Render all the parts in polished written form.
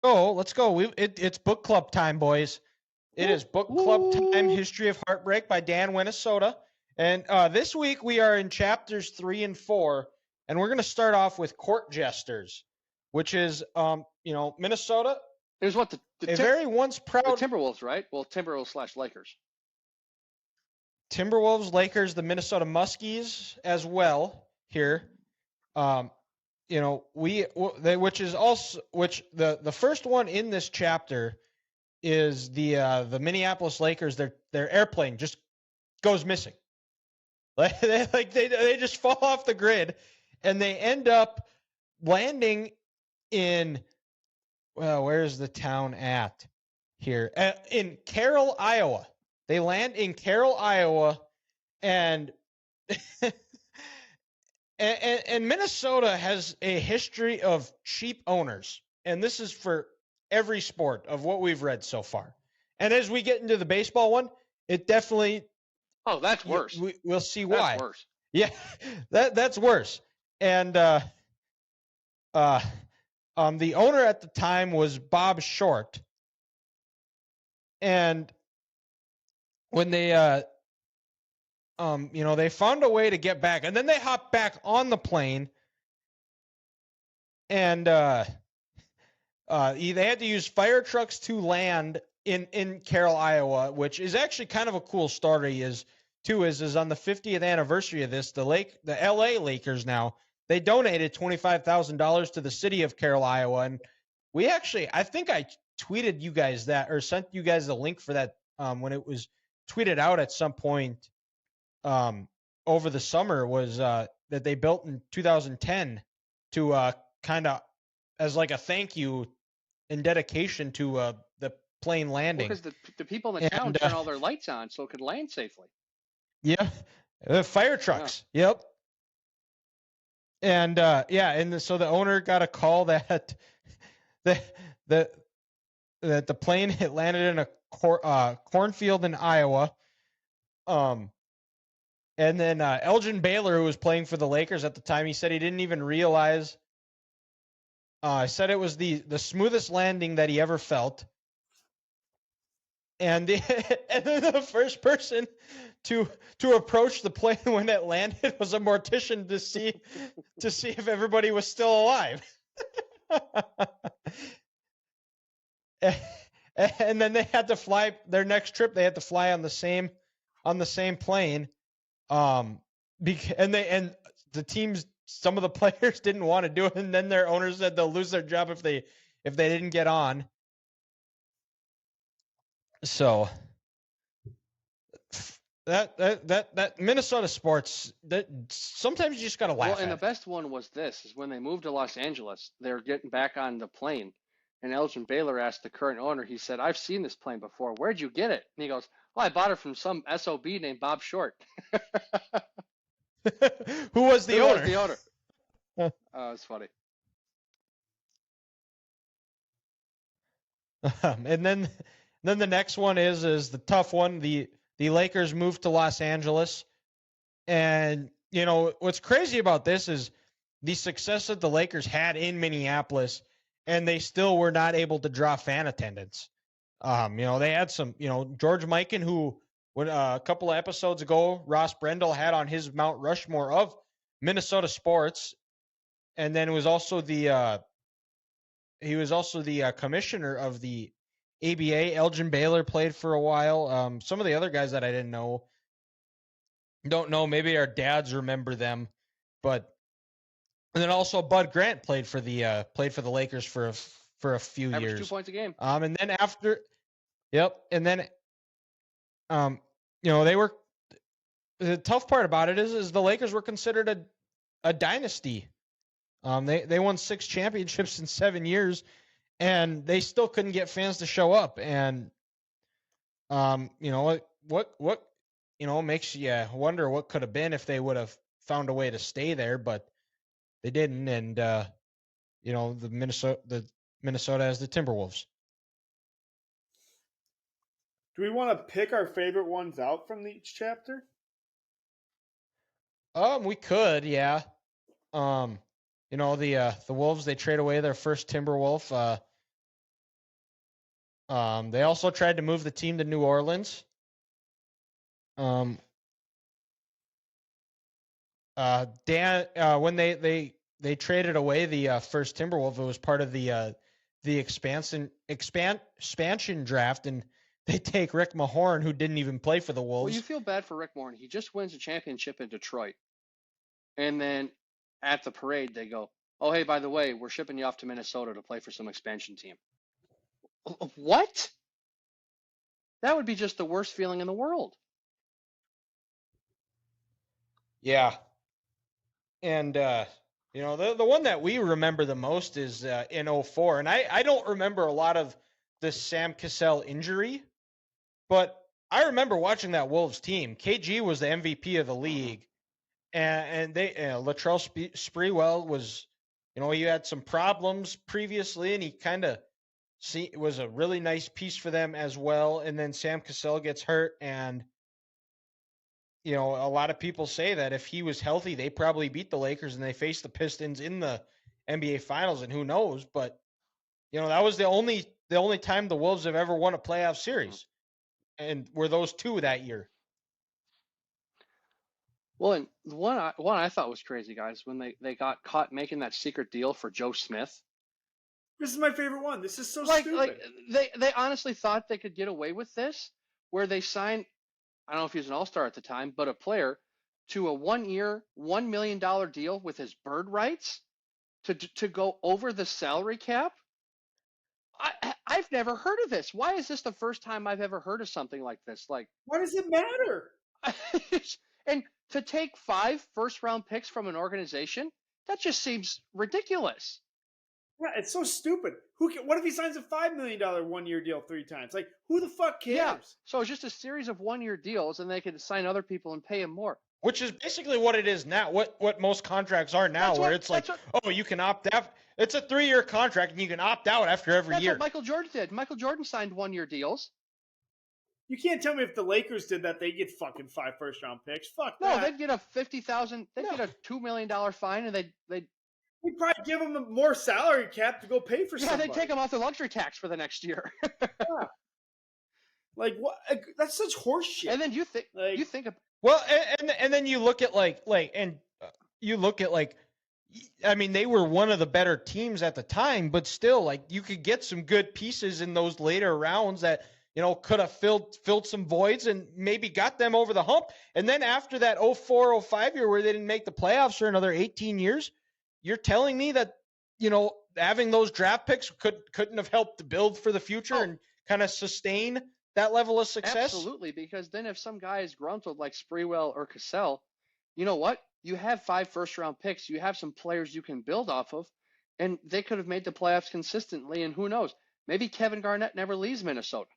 go. Let's go. It's book club time, boys. It is book club time. History of Heartbreak by Dan Minnesota. And this week we are in chapters 3 and 4, and we're going to start off with Court Jesters, which is, Minnesota. It was what a very once proud the Timberwolves, right? Well, Timberwolves / Lakers. Timberwolves, Lakers, the Minnesota Muskies as well here. Which is also the first one in this chapter is the Minneapolis Lakers. Their airplane just goes missing. They just fall off the grid, and they end up landing in, well, where's the town at here? In Carroll, Iowa. They land in Carroll, Iowa, and and Minnesota has a history of cheap owners, and this is for every sport of what we've read so far. And as we get into the baseball one, it definitely. Oh, that's worse. We'll see why. That's worse. Yeah, that's worse. And the owner at the time was Bob Short. And when they they found a way to get back, and then they hopped back on the plane, and they had to use fire trucks to land in Carroll, Iowa, which is actually kind of a cool story. Is on the 50th anniversary of this, the LA Lakers now, they donated $25,000 to the city of Carroll, Iowa, and I think I tweeted you guys that, or sent you guys a link for that when it was tweeted out at some point over the summer, was that they built in 2010 to kind of as like a thank you and dedication to the plane landing. Because the people in the town turn all their lights on so it could land safely. Yeah, fire trucks. Yeah. Yep. And so the owner got a call that the plane had landed in a cornfield in Iowa. And then Elgin Baylor, who was playing for the Lakers at the time, he said he didn't even realize. Said it was the smoothest landing that he ever felt. And then the first person to approach the plane when it landed was a mortician to see if everybody was still alive. And then they had to fly their next trip. They had to fly on the same plane. And the teams, some of the players didn't want to do it, and then their owners said they'll lose their job if they didn't get on. So that Minnesota sports, that sometimes you just gotta laugh. Well, and the best one was this: is when they moved to Los Angeles, they were getting back on the plane, and Elgin Baylor asked the current owner. He said, "I've seen this plane before. Where'd you get it?" And he goes, "Well, I bought it from some SOB named Bob Short." Who was the owner? Was the owner? It's funny. And then the next one is the tough one. The Lakers moved to Los Angeles, and what's crazy about this is the success that the Lakers had in Minneapolis, and they still were not able to draw fan attendance. They had some, George Mikan, who when a couple of episodes ago, Ross Brendel had on his Mount Rushmore of Minnesota sports, and then was also the commissioner of the ABA. Elgin Baylor played for a while. Some of the other guys that I don't know. Maybe our dads remember them, and then also Bud Grant played for the Lakers for a few years. 2 points a game. And then after, yep, and then, they were. The tough part about it is the Lakers were considered a dynasty. They won 6 championships in 7 years, and they still couldn't get fans to show up. And what makes you wonder what could have been if they would have found a way to stay there, but they didn't. And the Minnesota has the Timberwolves. Do we want to pick our favorite ones out from each chapter? We could, yeah. The Wolves, they trade away their first Timberwolf. They also tried to move the team to New Orleans. When they traded away the first Timberwolf, it was part of the expansion draft, and they take Rick Mahorn, who didn't even play for the Well, Wolves. you feel bad for Rick Mahorn. He just wins a championship in Detroit. And then at the parade, they go, oh, hey, by the way, we're shipping you off to Minnesota to play for some expansion team. What? That would be just the worst feeling in the world. Yeah. And, the one that we remember the most is in 04. And I don't remember a lot of the Sam Cassell injury, but I remember watching that Wolves team. KG was the MVP of the league. And they Latrell Sprewell was, he had some problems previously, and he kind of was a really nice piece for them as well. And then Sam Cassell gets hurt, and a lot of people say that if he was healthy, they probably beat the Lakers and they faced the Pistons in the NBA Finals, and who knows? But that was the only time the Wolves have ever won a playoff series, and were those two that year. Well, and the one I thought was crazy, guys, when they got caught making that secret deal for Joe Smith. This is my favorite one. This is so stupid. Like they honestly thought they could get away with this, where they signed, I don't know if he was an all-star at the time, but a player to a 1-year, $1 million deal with his bird rights to go over the salary cap. I've never heard of this. Why is this the first time I've ever heard of something like this? Like, why does it matter? And to take 5 first-round picks from an organization, that just seems ridiculous. Yeah, it's so stupid. What if he signs a $5 million 1-year deal 3 times? Like, who the fuck cares? Yeah. So it's just a series of 1-year deals, and they could sign other people and pay him more. Which is basically what it is now. What most contracts are now, it's like, you can opt out. It's a 3-year contract, and you can opt out after every year. That's what Michael Jordan did. Michael Jordan signed 1-year deals. You can't tell me if the Lakers did that, they'd get fucking 5 first-round picks. Fuck that. No, they'd get a $50,000. They'd get a $2 million fine, and they'd we'd probably give them more salary cap to go pay for somebody. Yeah, they'd take them off the luxury tax for the next year. Yeah. Like, what? That's such horse shit. And then you think of, well, and then you look at I mean, they were one of the better teams at the time, but still, like, you could get some good pieces in those later rounds that could have filled some voids and maybe got them over the hump. And then after that 04-05 year where they didn't make the playoffs for another 18 years, you're telling me that having those draft picks couldn't have helped to build for the future and kind of sustain that level of success? Absolutely, because then if some guy is gruntled like Sprewell or Cassell, you know what? You have 5 first-round picks. You have some players you can build off of, and they could have made the playoffs consistently, and who knows? Maybe Kevin Garnett never leaves Minnesota.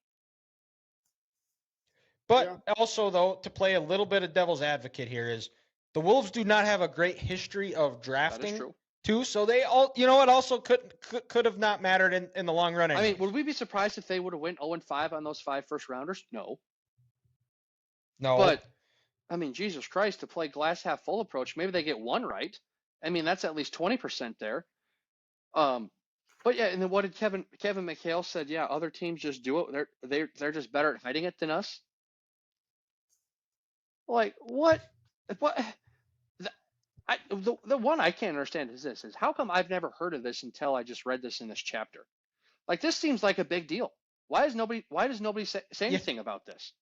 But also, though, to play a little bit of devil's advocate here is the Wolves do not have a great history of drafting. That is true. Too, so they all, it also could have not mattered in the long run. Anyways. I mean, would we be surprised if they would have went 0-5 on those 5 first-rounders? No. But I mean, Jesus Christ, to play glass half full approach, maybe they get one right. I mean, that's at least 20% there. But yeah, and then what did Kevin McHale said? Yeah, other teams just do it. They're just better at hiding it than us. Like what? The one I can't understand is this: is how come I've never heard of this until I just read this in this chapter? Like, this seems like a big deal. Why does nobody say anything about this?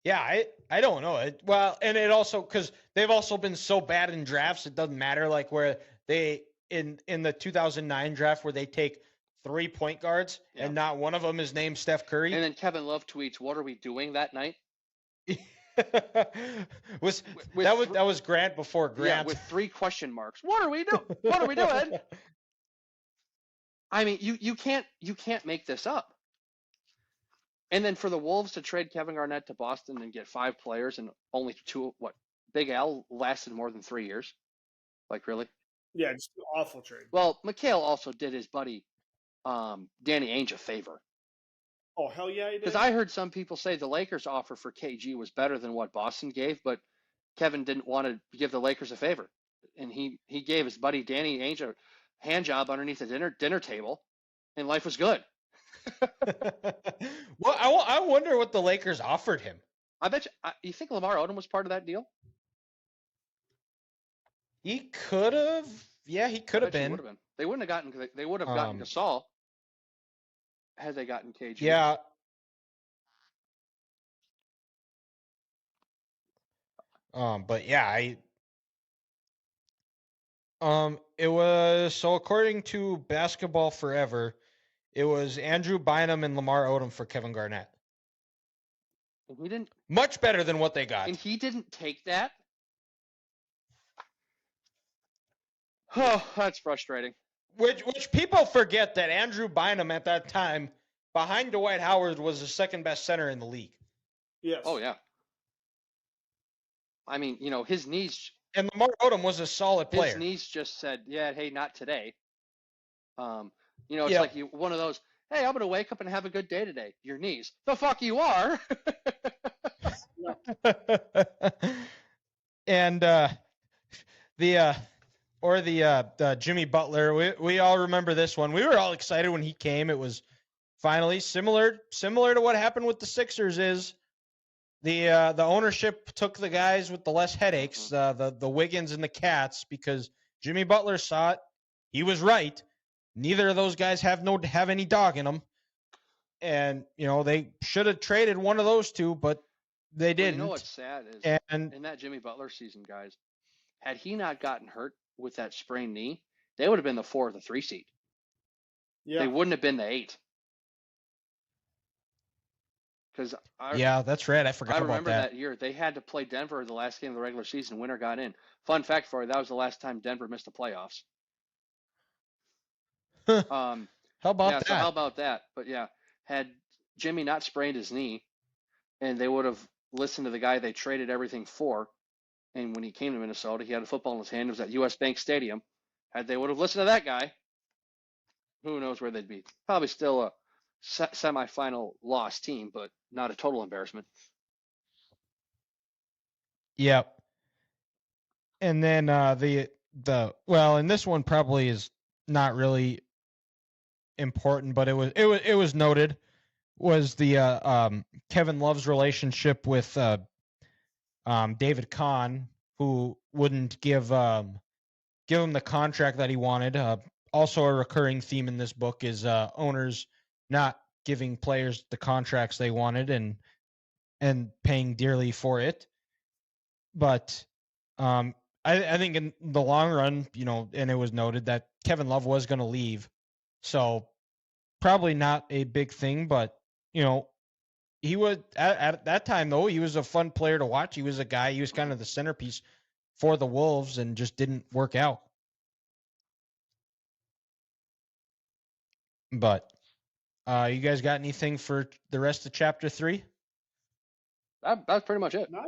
Yeah, I don't know. Well, and it also, because they've also been so bad in drafts, it doesn't matter. Like where they in the 2009 draft where they take 3 point guards and not one of them is named Steph Curry. And then Kevin Love tweets, "What are we doing that night?" that was Grant before Grant. Yeah, with 3 question marks. What are we doing? What are we doing? I mean, you can't make this up. And then for the Wolves to trade Kevin Garnett to Boston and get 5 players and only 2, Big Al lasted more than 3 years. Like, really? Yeah, just an awful trade. Well, McHale also did his buddy Danny Ainge a favor. Oh, hell yeah, he did. Because I heard some people say the Lakers' offer for KG was better than what Boston gave, but Kevin didn't want to give the Lakers a favor. And he gave his buddy Danny Ainge a hand job underneath the dinner table, and life was good. Well, I wonder what the Lakers offered him. I bet you think Lamar Odom was part of that deal? He could have. Yeah, he could I have bet you been. would have been. They wouldn't have gotten. They would have gotten Gasol had they gotten KG. Yeah. But yeah, it was, so according to Basketball Forever, it was Andrew Bynum and Lamar Odom for Kevin Garnett. And he didn't. Much better than what they got. And he didn't take that. Oh, that's frustrating. Which people forget that Andrew Bynum at that time, behind Dwight Howard, was the second best center in the league. Yes. Oh yeah. I mean, his knees. And Lamar Odom was a solid player. His knees just said, "Yeah, hey, not today." It's Yep. like one of those. Hey, I'm gonna wake up and have a good day today. Your knees. The fuck you are. And the Jimmy Butler. We all remember this one. We were all excited when he came. It was finally similar to what happened with the Sixers. Is the ownership took the guys with the less headaches, the Wiggins and the Cats, because Jimmy Butler saw it. He was right. Neither of those guys have any dog in them, and they should have traded one of those two, but they didn't. You know what's sad is, and in that Jimmy Butler season, guys, had he not gotten hurt with that sprained knee, they would have been the 4 or the 3 seed. Yeah. They wouldn't have been the 8. Because yeah, that's right. I forgot about that. I remember that year they had to play Denver the last game of the regular season. Winner got in. Fun fact for you: that was the last time Denver missed the playoffs. How about that? So how about that? But yeah, had Jimmy not sprained his knee, and they would have listened to the guy they traded everything for, and when he came to Minnesota, he had a football in his hand. It was at U.S. Bank Stadium. Had they would have listened to that guy, who knows where they'd be? Probably still a semifinal loss team, but not a total embarrassment. Yep. And then and this one probably is not really important, but it was noted, was the Kevin Love's relationship with David Kahn, who wouldn't give him the contract that he wanted. Also, a recurring theme in this book is owners not giving players the contracts they wanted and paying dearly for it. But I think in the long run, and it was noted that Kevin Love was going to leave, so probably not a big thing. But he was at that time, though, he was a fun player to watch. He was a guy. He was kind of the centerpiece for the Wolves, and just didn't work out. But you guys got anything for the rest of chapter 3? That's pretty much it. Not